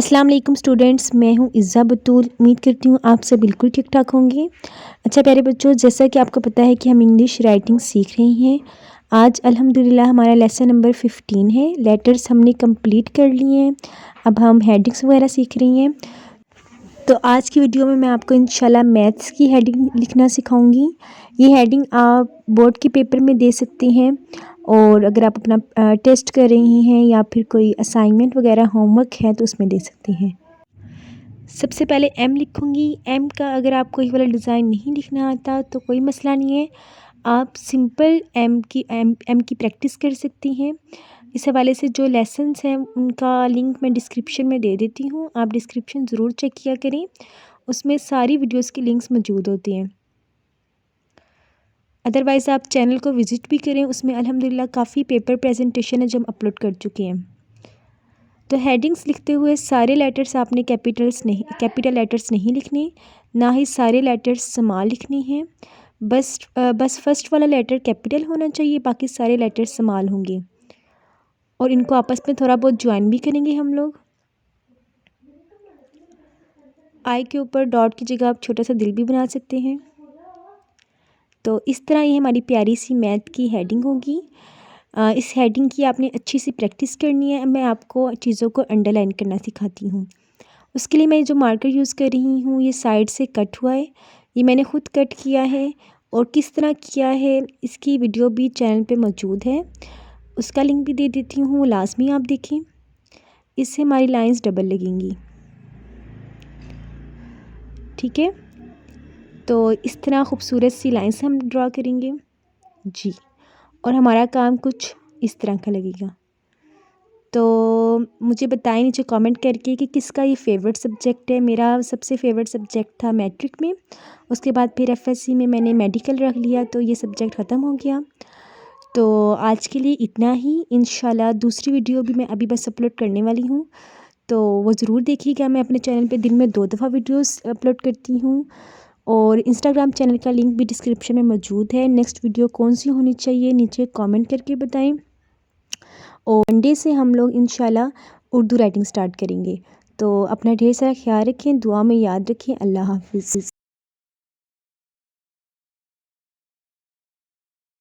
अस्सलाम वालेकुम स्टूडेंट्स, मैं हूँ इज़्ज़ा बतूल। उम्मीद करती हूँ आप सब बिल्कुल ठीक ठाक होंगे। अच्छा प्यारे बच्चों, जैसा कि आपको पता है कि हम इंग्लिश राइटिंग सीख रहे हैं। आज अल्हम्दुलिल्लाह हमारा लेसन नंबर 15 है। लेटर्स हमने कंप्लीट कर लिए हैं। अब हम हेडिंग्स वगैरह सीख रही हैं। तो आज की वीडियो में मैं आपको इंशाल्लाह मैथ्स की हेडिंग लिखना सिखाऊंगी। ये हेडिंग आप बोर्ड के पेपर में दे सकते हैं, और अगर आप अपना टेस्ट कर रही हैं या फिर कोई असाइनमेंट वगैरह होमवर्क है तो उसमें दे सकते हैं। सबसे पहले एम लिखूंगी। एम का अगर आपको ये वाला डिज़ाइन नहीं लिखना आता तो कोई मसला नहीं है, आप सिंपल एम की प्रैक्टिस कर सकती हैं। इस हवाले से जो लेसन्स हैं उनका लिंक मैं डिस्क्रिप्शन में दे देती हूँ, आप डिस्क्रिप्शन ज़रूर चेक किया करें, उसमें सारी वीडियोस के लिंक्स मौजूद होते हैं। अदरवाइज़ आप चैनल को विज़िट भी करें, उसमें अल्हम्दुलिल्लाह काफ़ी पेपर प्रेजेंटेशन है जो हम अपलोड कर चुके हैं। तो हेडिंग्स लिखते हुए सारे लेटर्स आपने कैपिटल लेटर्स नहीं लिखने, ना ही सारे लेटर्स स्मॉल लिखने हैं। बस फर्स्ट वाला लेटर कैपिटल होना चाहिए, बाकी सारे लेटर्स स्मॉल होंगे, और इनको आपस में थोड़ा बहुत ज्वाइन भी करेंगे हम लोग। आई के ऊपर डॉट की जगह आप छोटा सा दिल भी बना सकते हैं। तो इस तरह ये हमारी प्यारी सी मैथ की हेडिंग होगी। इस हेडिंग की आपने अच्छी सी प्रैक्टिस करनी है। मैं आपको चीज़ों को अंडरलाइन करना सिखाती हूँ। उसके लिए मैं जो मार्कर यूज़ कर रही हूँ ये साइड से कट हुआ है, ये मैंने ख़ुद कट किया है, और किस तरह किया है इसकी वीडियो भी चैनल पे मौजूद है, उसका लिंक भी दे देती हूँ, लाजमी आप देखें। इससे हमारी लाइंस डबल लगेंगी, ठीक है। तो इस तरह खूबसूरत सी लाइंस हम ड्रा करेंगे जी, और हमारा काम कुछ इस तरह का लगेगा। तो मुझे बताएं नीचे कमेंट करके कि किसका ये फ़ेवरेट सब्जेक्ट है। मेरा सबसे फ़ेवरेट सब्जेक्ट था मैट्रिक में, उसके बाद फिर एफएससी में मैंने मेडिकल रख लिया, तो ये सब्जेक्ट ख़त्म हो गया। तो आज के लिए इतना ही। इंशाल्लाह दूसरी वीडियो भी मैं अभी बस अपलोड करने वाली हूँ, तो वो ज़रूर देखिएगा। मैं अपने चैनल पे दिन में 2 दफ़ा वीडियोस अपलोड करती हूँ, और इंस्टाग्राम चैनल का लिंक भी डिस्क्रिप्शन में मौजूद है। नेक्स्ट वीडियो कौन सी होनी चाहिए नीचे कमेंट करके बताएं, और मंडे से हम लोग इंशाल्लाह उर्दू राइटिंग स्टार्ट करेंगे। तो अपना ढेर सारा ख्याल रखें, दुआ में याद रखें। अल्लाह हाफ़िज़।